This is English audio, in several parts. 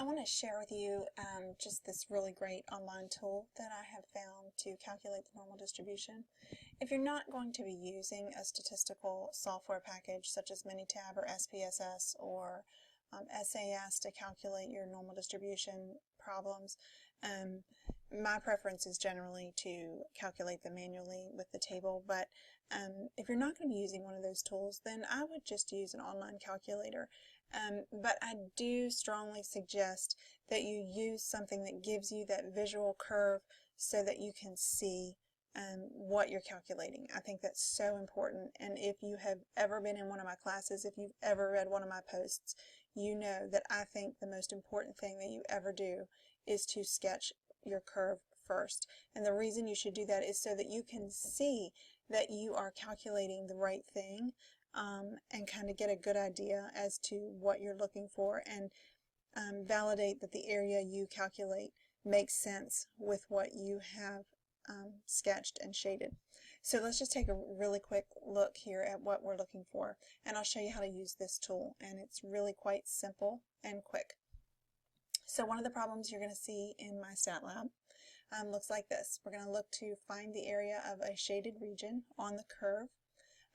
want to share with you just this really great online tool that I have found to calculate the normal distribution. If you're not going to be using a statistical software package such as Minitab or SPSS or SAS to calculate your normal distribution problems, my preference is generally to calculate them manually with the table, but if you're not going to be using one of those tools, then I would just use an online calculator. But I do strongly suggest that you use something that gives you that visual curve so that you can see what you're calculating. I think that's so important, and if you have ever been in one of my classes, if you've ever read one of my posts, you know that I think the most important thing that you ever do is to sketch your curve first. And the reason you should do that is so that you can see that you are calculating the right thing and kind of get a good idea as to what you're looking for, and validate that the area you calculate makes sense with what you have sketched and shaded. So let's just take a really quick look here at what we're looking for, and I'll show you how to use this tool, and it's really quite simple and quick. So one of the problems you're going to see in my stat lab looks like this. We're going to look to find the area of a shaded region on the curve.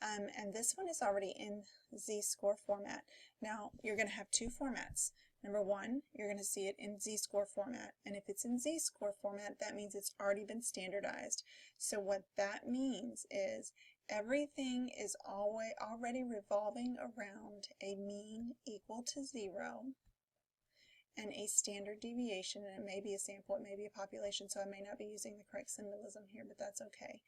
And this one is already in Z-score format. Now, you're going to have two formats. Number one, you're going to see it in Z-score format. And if it's in Z-score format, that means it's already been standardized. So what that means is everything is already revolving around a mean equal to 0 and a standard deviation. And it may be a sample, it may be a population, so I may not be using the correct symbolism here, but that's okay.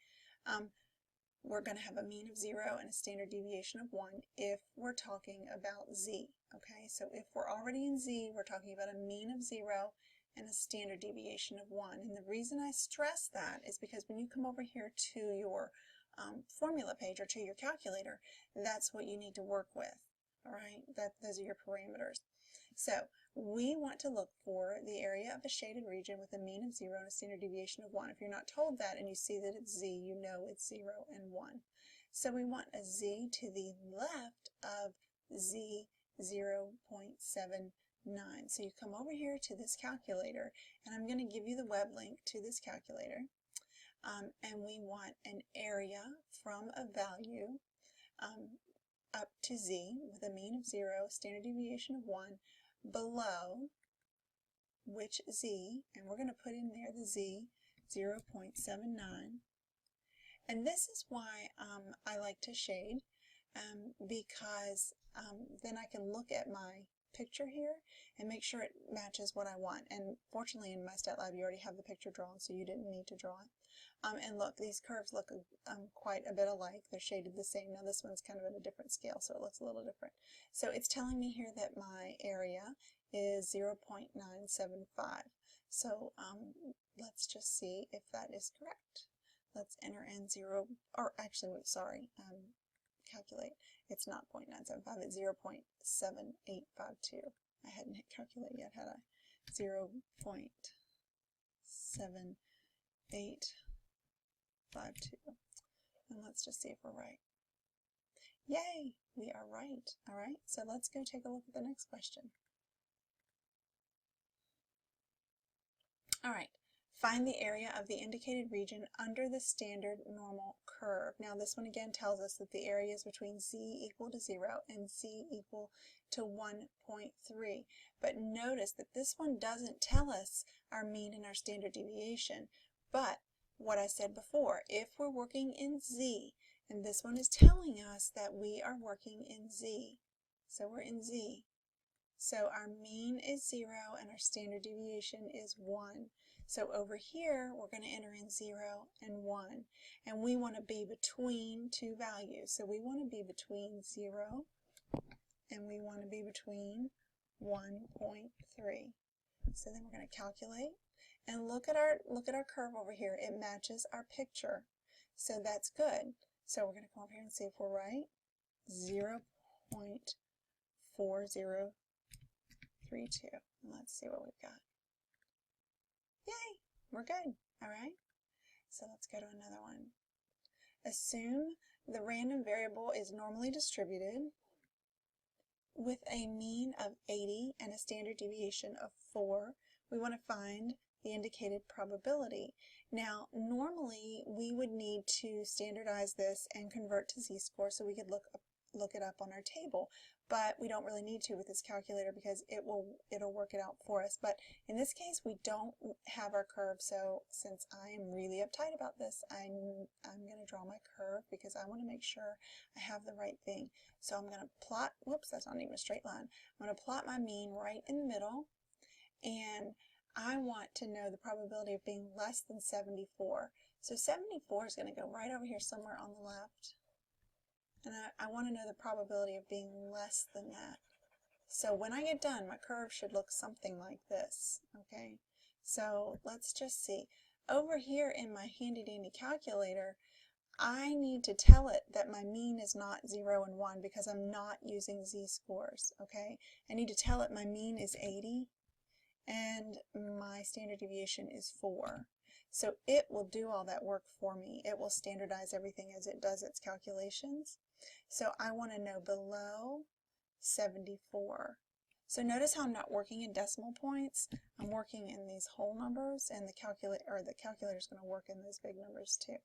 We're going to have a mean of 0 and a standard deviation of 1 if we're talking about Z. Okay, so if we're already in Z, we're talking about a mean of 0 and a standard deviation of 1. And the reason I stress that is because when you come over here to your formula page or to your calculator, that's what you need to work with. All right, those are your parameters. So we want to look for the area of a shaded region with a mean of 0 and a standard deviation of 1. If you're not told that and you see that it's Z, you know it's 0 and 1. So we want a Z to the left of Z 0.79. So you come over here to this calculator, and I'm going to give you the web link to this calculator. And we want an area from a value up to Z with a mean of 0, standard deviation of 1, below which Z, and we're going to put in there the Z 0.79. And this is why I like to shade, because then I can look at my picture here and make sure it matches what I want. And fortunately in my stat lab you already have the picture drawn, so you didn't need to draw it. And look, these curves look quite a bit alike. They're shaded the same. Now this one's kind of at a different scale, so it looks a little different. So it's telling me here that my area is 0.975. So let's just see if that is correct. Let's enter in 0, or actually, sorry, calculate. It's not 0.975, it's 0.7852. I hadn't hit calculate yet, had I? 0.7852. And let's just see if we're right. Yay! We are right. All right, so let's go take a look at the next question. All right, find the area of the indicated region under the standard normal curve. Now this one again tells us that the area is between Z equal to 0 and Z equal to 1.3. But notice that this one doesn't tell us our mean and our standard deviation. But what I said before, if we're working in Z, and this one is telling us that we are working in Z, so we're in Z. So our mean is 0 and our standard deviation is 1. So over here we're going to enter in 0 and 1, and we want to be between two values. So we want to be between 0 and we want to be between 1.3. So then we're going to calculate and look at our curve over here. It matches our picture. So that's good. So we're going to come over here and see if we're right. 0.4032. Let's see what we've got. Yay! We're good. All right. So let's go to another one. Assume the random variable is normally distributed with a mean of 80 and a standard deviation of 4, we want to find the indicated probability. Now, normally we would need to standardize this and convert to z-score so we could look it up on our table, but we don't really need to with this calculator because it'll work it out for us. But in this case, we don't have our curve, so since I am really uptight about this, I'm going to draw my curve because I want to make sure I have the right thing. So I'm going to plot, whoops, that's not even a straight line. I'm going to plot my mean right in the middle, and I want to know the probability of being less than 74. So 74 is going to go right over here somewhere on the left. And I want to know the probability of being less than that. So when I get done, my curve should look something like this. Okay, so let's just see. Over here in my handy dandy calculator, I need to tell it that my mean is not 0 and 1 because I'm not using z-scores. Okay, I need to tell it my mean is 80 and my standard deviation is 4. So it will do all that work for me. It will standardize everything as it does its calculations. So I want to know below 74. So notice how I'm not working in decimal points. I'm working in these whole numbers, and the calculator is going to work in those big numbers too.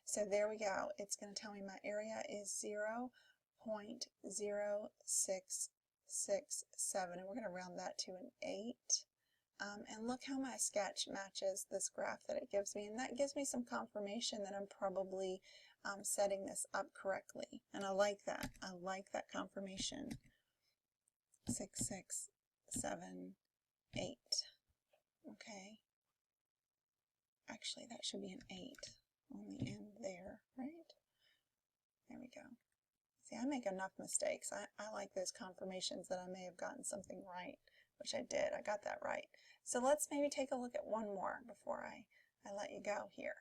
So there we go. It's going to tell me my area is 0.0667, and we're going to round that to an 8. And look how my sketch matches this graph that it gives me, and that gives me some confirmation that I'm probably setting this up correctly, and I like that. I like that confirmation. 6, 6, 7, 8. Okay. Actually, that should be an 8 on the end there, right? There we go. See, I make enough mistakes. I like those confirmations that I may have gotten something right, which I did. I got that right. So let's maybe take a look at one more before I let you go here.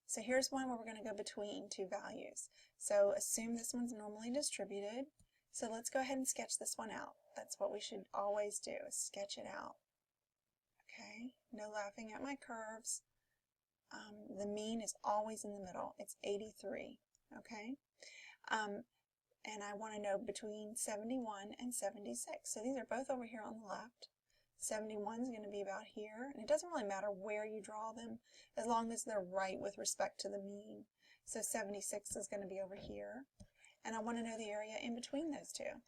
So here's one where we're going to go between two values. So assume this one's normally distributed. So let's go ahead and sketch this one out. That's what we should always do, is sketch it out. Okay, no laughing at my curves. The mean is always in the middle. It's 83. Okay, and I want to know between 71 and 76. So these are both over here on the left. 71 is going to be about here, and it doesn't really matter where you draw them as long as they're right with respect to the mean. So 76 is going to be over here, and I want to know the area in between those two.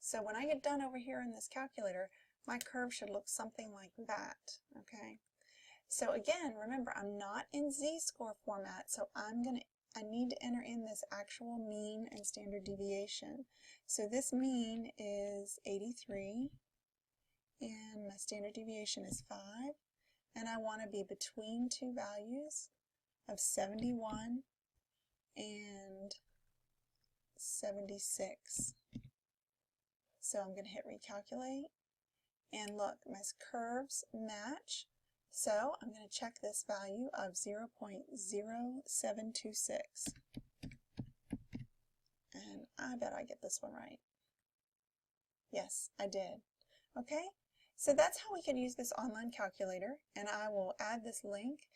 So when I get done over here in this calculator, my curve should look something like that. Okay. So again, remember, I'm not in z-score format, so I need to enter in this actual mean and standard deviation. So this mean is 83, and my standard deviation is 5, and I want to be between two values of 71 and 76. So I'm going to hit recalculate, and look, my curves match. So I'm going to check this value of 0.0726. And I bet I get this one right. Yes, I did. Okay, so that's how we can use this online calculator, and I will add this link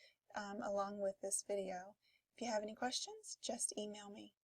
along with this video. If you have any questions, just email me.